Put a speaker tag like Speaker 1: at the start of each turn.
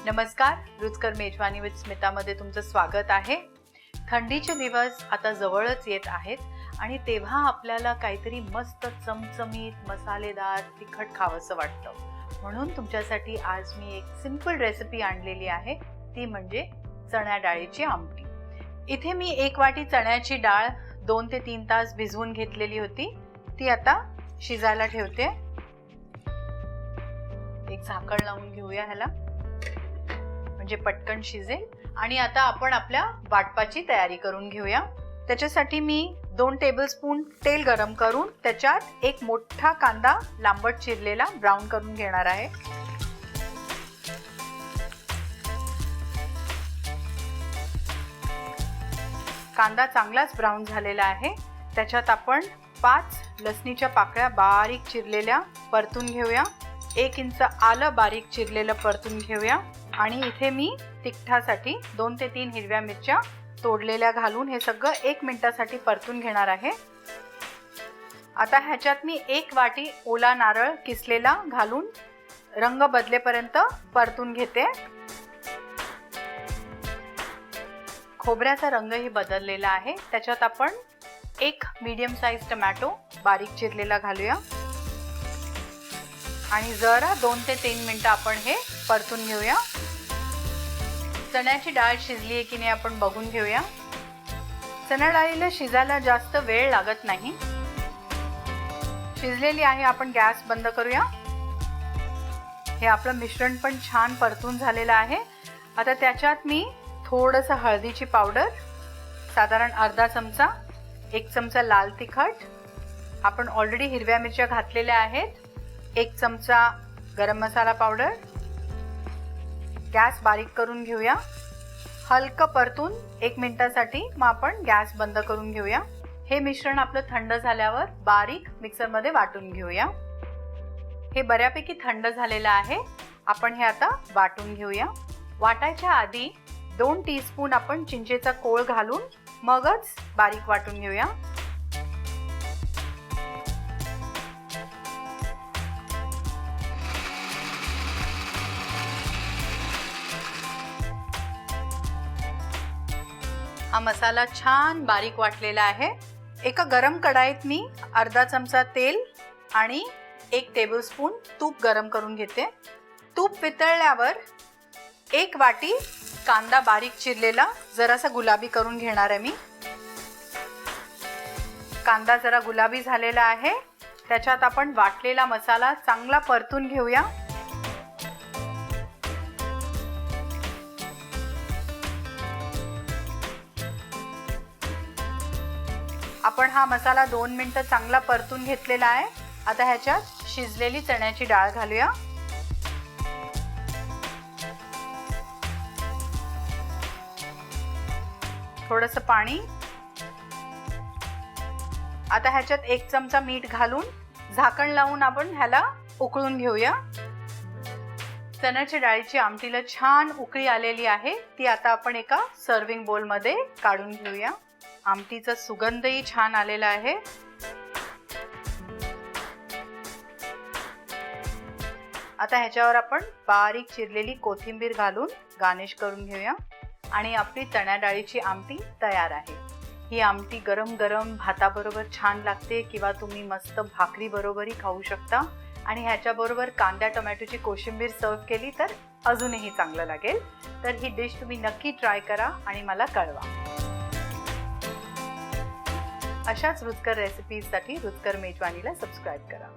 Speaker 1: नमस्कार, रुचकर मेजवानी विथ स्मितामध्ये तुमचं स्वागत आहे। थंडीचे दिवस आता जवळच येत आहेत आणि तेव्हा आपल्याला काहीतरी मस्त चमचमीत मसालेदार तिखट खावंसं वाटतं। म्हणून तुमच्यासाठी आज मी एक सिंपल रेसिपी आणलेली आहे, ती म्हणजे चण्या डाळीची आमटी। इथे मी 1 वाटी चण्याची डाळ 2 ते 3 तास भिजवून घेतलेली होती, ती आता शिजायला ठेवते। एक झाकण लावून घेऊया ह्याला, म्हणजे पटकन शिजेल। आणि आता आपण आपल्या वाटपाची तयारी करून घेऊया। त्याच्यासाठी मी 2 टेबलस्पून तेल गरम करून त्याच्यात एक मोठा कांदा लांबट चिरलेला ब्राउन करून घेणार आहे। कांदा चांगलाच ब्राउन झालेला आहे। त्याच्यात आपण 5 लसणीच्या पाकळ्या बारीक चिरलेल्या परतून घेऊया। 1 इंच आलं बारीक चिरलेलं परतून घेऊया। आणि इथे मी तिखटासाठी 2 ते 3 हिरव्या मिरच्या तोडलेल्या घालून हे सगळं 1 मिनिटासाठी परतून घेणार आहे। आता ह्याच्यात मी 1 वाटी ओला नारळ किसलेला घालून रंग बदलेपर्यंत परतून घेते। खोबऱ्याचा रंगही बदललेला आहे। त्याच्यात आपण 1 मीडियम साइज टोमॅटो बारीक चिरलेला घालूया आणि जरा 2 ते 3 मिनिटं आपण हे परतून घेऊया। चण्याची डाळ शिजली आहे की नाही आपण बघून घेऊया। चणा डाळीला शिजायला जास्त वेळ लागत नाही, शिजलेली आहे। आपण गॅस बंद करूया। हे आपलं मिश्रण पण छान परतून झालेलं आहे। आता त्याच्यात मी थोडंसं हळदीची पावडर, साधारण अर्धा चमचा, 1 चमचा लाल तिखट, आपण ऑलरेडी हिरव्या मिरच्या घातलेल्या आहेत, 1 चमचा गरम मसाला पावडर, गॅस बारीक करून घेऊया। हलकं परतून 1 मिनिटासाठी मग आपण गॅस बंद करून घेऊया। हे मिश्रण आपलं थंड झाल्यावर बारीक मिक्सरमध्ये वाटून घेऊया। हे बऱ्यापैकी थंड झालेलं आहे। आपण हे आता वाटून घेऊया। वाटायच्या आधी 2 टीस्पून आपण चिंचेचा कोळ घालून मगच बारीक वाटून घेऊया। हा मसाला छान बारीक वाटलेला आहे। एका गरम कढाईत मी अर्धा चमचा तेल आणि 1 टेबलस्पून तूप गरम करून घेते। तूप वितळल्यावर 1 वाटी कांदा बारीक चिरलेला जरासा गुलाबी करून घेणार आहे मी। कांदा जरा गुलाबी झालेला आहे। त्याच्यात आपण वाटलेला मसाला चांगला परतून घेऊया। आपण हा मसाला 2 मिनिटं चांगला परतून घेतलेला आहे। आता ह्याच्यात शिजलेली चण्याची डाळ घालूया। थोडंसं पाणी। आता ह्याच्यात 1 चमचा मीठ घालून झाकण लावून आपण ह्याला उकळून घेऊया। चण्याच्या डाळीची आमटीला छान उकळी आलेली आहे, ती आता आपण एका सर्विंग बोल मध्ये काढून घेऊया। आमटीचा सुगंधही छान आलेला आहे। आता ह्याच्यावर आपण बारीक चिरलेली कोथिंबीर घालून गार्निश करून घेऊया आणि आपली चण्या डाळीची आमटी तयार आहे। ही आमटी गरम गरम भाताबरोबर छान लागते किंवा तुम्ही मस्त भाकरी बरोबरही खाऊ शकता आणि ह्याच्याबरोबर कांदा टोमॅटोची कोशिंबीर सर्व केली तर अजूनही चांगलं लागेल। तर ही डिश तुम्ही नक्की ट्राय करा आणि मला कळवा। अशाच रुचकर रेसिपीजसाठी रुचकर मेजवानीला सबस्क्राइब करा।